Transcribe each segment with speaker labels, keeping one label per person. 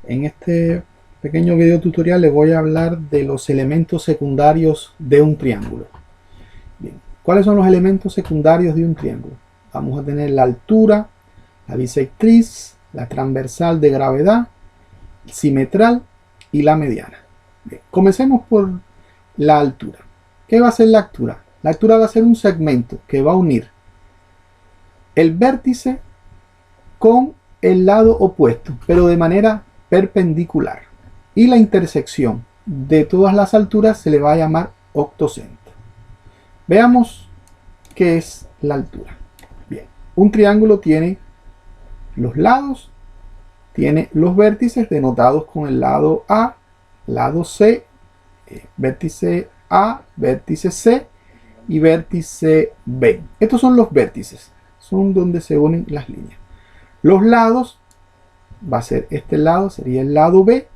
Speaker 1: En este pequeño video tutorial les voy a hablar de los elementos secundarios de un triángulo. Bien, ¿cuáles son los elementos secundarios de un triángulo? Vamos a tener la altura, la bisectriz, la transversal de gravedad, el simetral y la mediana. Bien, comencemos por la altura. ¿Qué va a ser la altura? La altura va a ser un segmento que va a unir el vértice con el lado opuesto, pero de manera perpendicular. Y la intersección de todas las alturas se le va a llamar octocentro. Veamos qué es la altura. Bien, un triángulo tiene los lados, tiene los vértices denotados con el lado A, lado C, vértice A, vértice C y vértice B. Estos son los vértices, son donde se unen las líneas. Los lados, va a ser este lado, sería el lado B,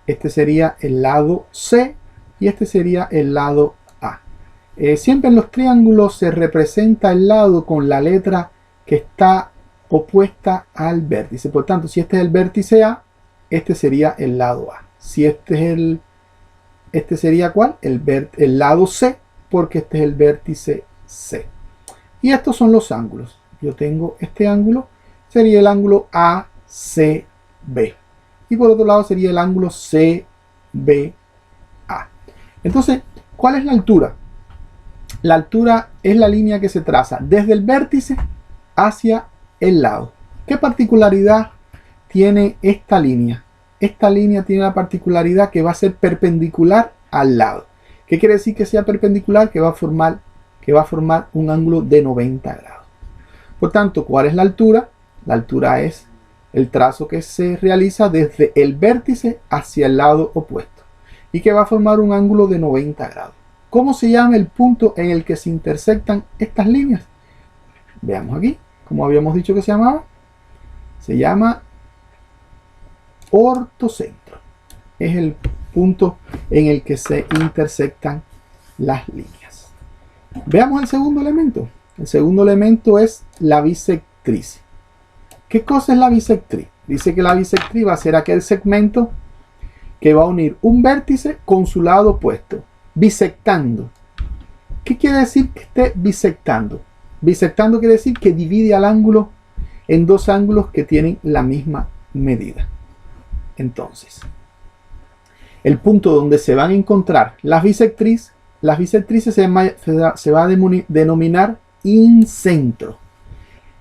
Speaker 1: este sería el lado C y este sería el lado A. Siempre en los triángulos se representa el lado con la letra que está opuesta al vértice. Por tanto, si este es el vértice A, este sería el lado A. Si este es este sería ¿cuál? El lado C, porque este es el vértice C. Y estos son los ángulos. Yo tengo este ángulo, sería el ángulo ACB. Y por otro lado sería el ángulo CBA. Entonces, ¿cuál es la altura? La altura es la línea que se traza desde el vértice hacia el lado. ¿Qué particularidad tiene esta línea? Esta línea tiene la particularidad que va a ser perpendicular al lado. ¿Qué quiere decir que sea perpendicular? Que va a formar un ángulo de 90 grados. Por tanto, ¿cuál es la altura? La altura es el trazo que se realiza desde el vértice hacia el lado opuesto y que va a formar un ángulo de 90 grados. ¿Cómo se llama el punto en el que se intersectan estas líneas? Veamos aquí, como habíamos dicho que se llamaba. Se llama ortocentro. Es el punto en el que se intersectan las líneas. Veamos el segundo elemento. El segundo elemento es la bisectriz. ¿Qué cosa es la bisectriz? Dice que la bisectriz va a ser aquel segmento que va a unir un vértice con su lado opuesto, bisectando. ¿Qué quiere decir que esté bisectando? Bisectando quiere decir que divide al ángulo en dos ángulos que tienen la misma medida. Entonces, el punto donde se van a encontrar las bisectrices se va a denominar incentro.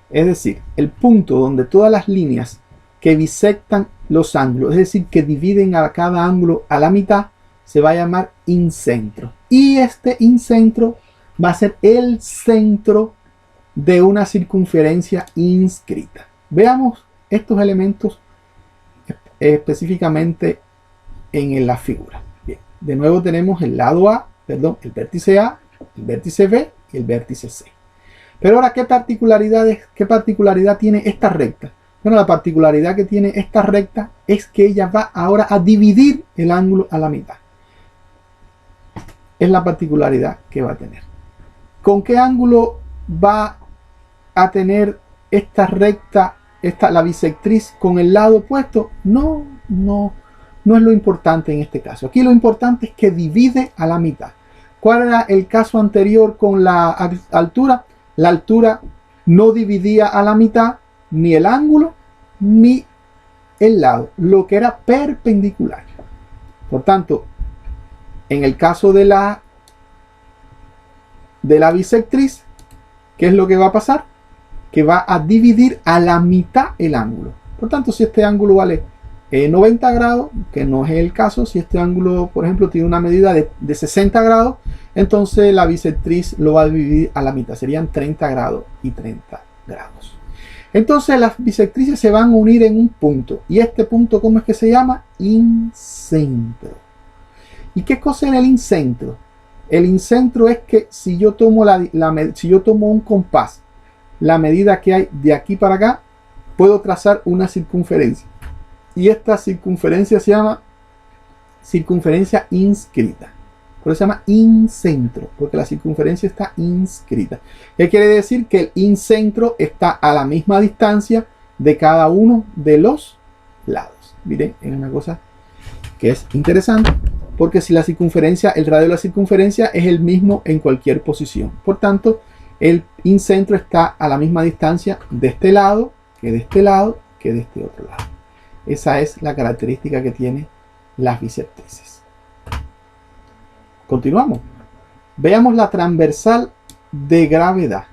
Speaker 1: Es decir, el punto donde todas las líneas que bisectan los ángulos, es decir, que dividen a cada ángulo a la mitad, se va a llamar incentro. Y este incentro va a ser el centro de una circunferencia inscrita. Veamos estos elementos específicamente en la figura. Bien, de nuevo tenemos el lado A, perdón, el vértice A, el vértice B y el vértice C. Pero ahora, ¿qué particularidad tiene esta recta? Bueno, la particularidad que tiene esta recta es que ella va ahora a dividir el ángulo a la mitad. Es la particularidad que va a tener. ¿Con qué ángulo va a tener esta recta, la bisectriz con el lado opuesto? No es lo importante en este caso. Aquí lo importante es que divide a la mitad. ¿Cuál era el caso anterior con la altura? La altura no dividía a la mitad ni el ángulo ni el lado, lo que era perpendicular. Por tanto, en el caso de la bisectriz, ¿qué es lo que va a pasar? Que va a dividir a la mitad el ángulo. Por tanto, si este ángulo vale 90 grados, que no es el caso, si este ángulo, por ejemplo, tiene una medida de 60 grados, entonces la bisectriz lo va a dividir a la mitad. Serían 30 grados y 30 grados. Entonces las bisectrices se van a unir en un punto. ¿Y este punto cómo es que se llama? Incentro. ¿Y qué cosa es el incentro? El incentro es que si yo tomo, si yo tomo un compás, la medida que hay de aquí para acá, puedo trazar una circunferencia. Y esta circunferencia se llama circunferencia inscrita. Por eso se llama incentro, porque la circunferencia está inscrita. ¿Qué quiere decir? Que el incentro está a la misma distancia de cada uno de los lados. Miren, es una cosa que es interesante, porque si la circunferencia, el radio de la circunferencia es el mismo en cualquier posición. Por tanto, el incentro está a la misma distancia de este lado, que de este lado, que de este otro lado. Esa es la característica que tienen las bisectrices. Continuamos. Veamos la transversal de gravedad.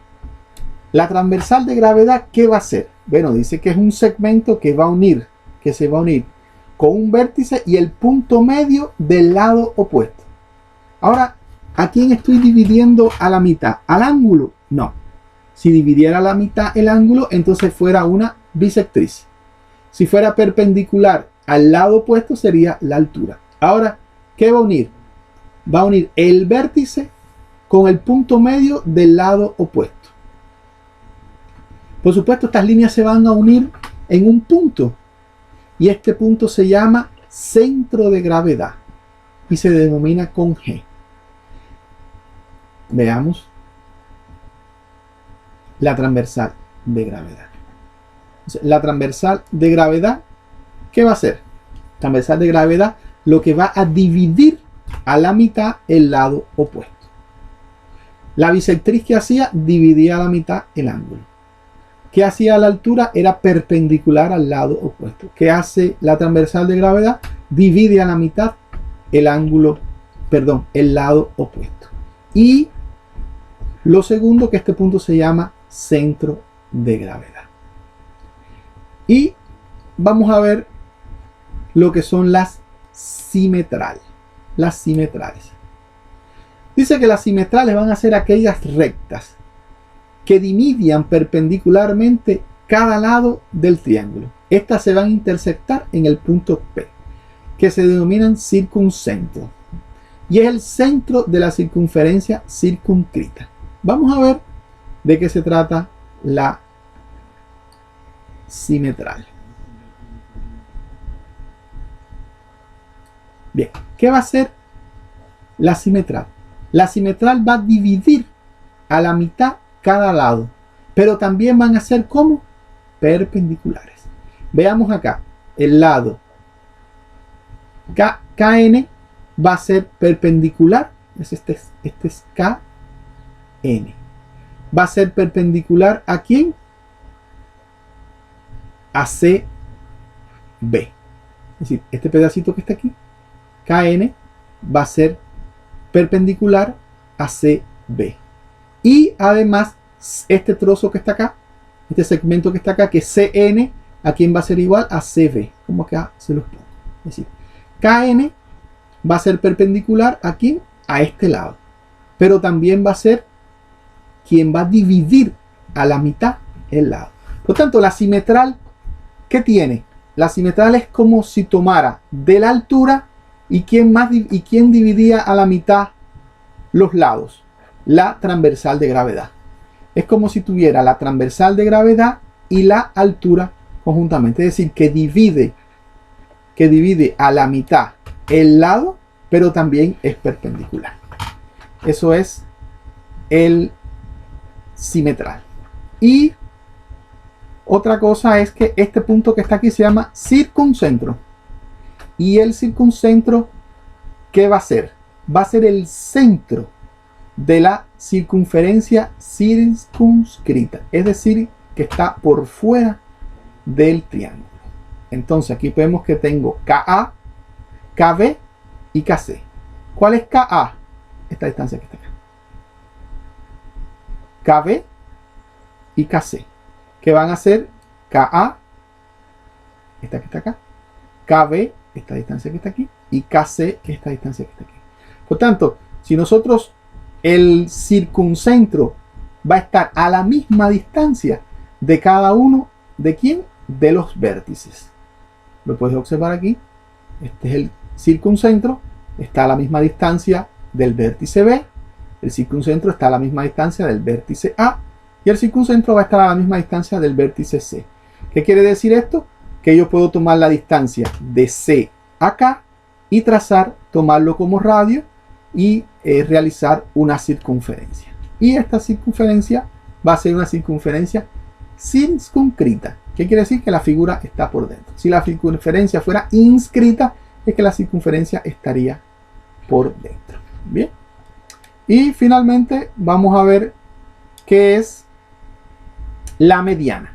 Speaker 1: La transversal de gravedad, ¿qué va a hacer? Bueno, dice que es un segmento que va a unir, que se va a unir con un vértice y el punto medio del lado opuesto. Ahora, ¿a quién estoy dividiendo a la mitad? ¿Al ángulo? No. Si dividiera a la mitad el ángulo, entonces fuera una bisectriz. Si fuera perpendicular al lado opuesto, sería la altura. Ahora, ¿qué va a unir? Va a unir el vértice con el punto medio del lado opuesto. Por supuesto, estas líneas se van a unir en un punto. Y este punto se llama centro de gravedad. Y se denomina con G. Veamos la transversal de gravedad. La transversal de gravedad, ¿qué va a hacer? Transversal de gravedad, lo que va a dividir a la mitad el lado opuesto. La bisectriz que hacía, dividía a la mitad el ángulo. ¿Qué hacía a la altura? Era perpendicular al lado opuesto. ¿Qué hace la transversal de gravedad? Divide a la mitad el ángulo, perdón, el lado opuesto. Y lo segundo, que este punto se llama centro de gravedad. Y vamos a ver lo que son las simetrales. Las simetrales. Dice que las simetrales van a ser aquellas rectas que dividían perpendicularmente cada lado del triángulo. Estas se van a intersectar en el punto P, que se denominan circuncentro. Y es el centro de la circunferencia circunscrita. Vamos a ver de qué se trata la simetral. Bien, ¿qué va a hacer la simetral? La simetral va a dividir a la mitad cada lado, pero también van a ser como perpendiculares. Veamos acá, el lado KN va a ser perpendicular, este es KN. Va a ser perpendicular ¿a quién? A CB. Es decir, este pedacito que está aquí, KN, va a ser perpendicular a CB. Y además, este trozo que está acá, este segmento que está acá, que es CN, ¿a quién va a ser igual? A CB. Como acá se los pongo. Es decir, KN va a ser perpendicular ¿a quién? A este lado. Pero también va a ser quien va a dividir a la mitad el lado. Por tanto, la simetral, ¿qué tiene? La simetral es como si tomara de la altura y quién dividía a la mitad los lados. La transversal de gravedad. Es como si tuviera la transversal de gravedad y la altura conjuntamente. Es decir, que divide a la mitad el lado, pero también es perpendicular. Eso es el simetral. Y otra cosa es que este punto que está aquí se llama circuncentro. Y el circuncentro, ¿qué va a ser? Va a ser el centro de la circunferencia circunscrita, es decir, que está por fuera del triángulo. Entonces aquí vemos que tengo KA, KB y KC. ¿Cuál es KA? Esta distancia que está acá. KB y KC, que van a ser KA, esta que está acá, KB, esta distancia que está aquí, y KC, esta distancia que está aquí. Por tanto, si nosotros el circuncentro va a estar a la misma distancia de cada uno de quién, de los vértices. Lo puedes observar aquí. Este es el circuncentro, está a la misma distancia del vértice B. El circuncentro está a la misma distancia del vértice A. Y el circuncentro va a estar a la misma distancia del vértice C. ¿Qué quiere decir esto? Que yo puedo tomar la distancia de C a K y tomarlo como radio y realizar una circunferencia. Y esta circunferencia va a ser una circunferencia circunscrita. ¿Qué quiere decir? Que la figura está por dentro. Si la circunferencia fuera inscrita, es que la circunferencia estaría por dentro. Bien. Y finalmente vamos a ver qué es la mediana.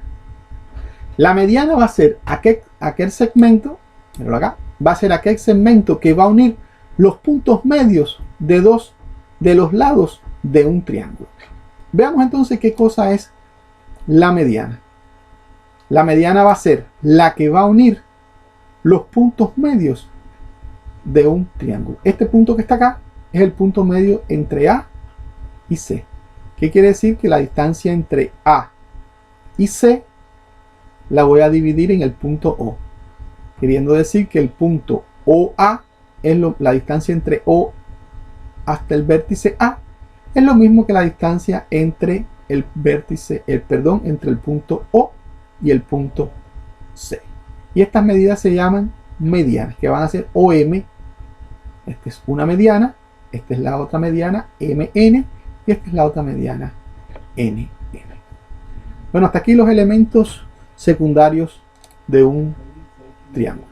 Speaker 1: La mediana va a ser aquel segmento, míralo acá, va a ser aquel segmento que va a unir los puntos medios de dos de los lados de un triángulo. Veamos entonces qué cosa es la mediana. La mediana va a ser la que va a unir los puntos medios de un triángulo. Este punto que está acá es el punto medio entre A y C. ¿Qué quiere decir? Que la distancia entre A y C la voy a dividir en el punto O. Queriendo decir que el punto OA es la distancia entre O hasta el vértice A. Es lo mismo que la distancia entre el vértice, entre el punto O y el punto C. Y estas medidas se llaman medianas, que van a ser OM. Esta es una mediana, esta es la otra mediana, MN, y esta es la otra mediana, NM. Bueno, hasta aquí los elementos secundarios de un triángulo.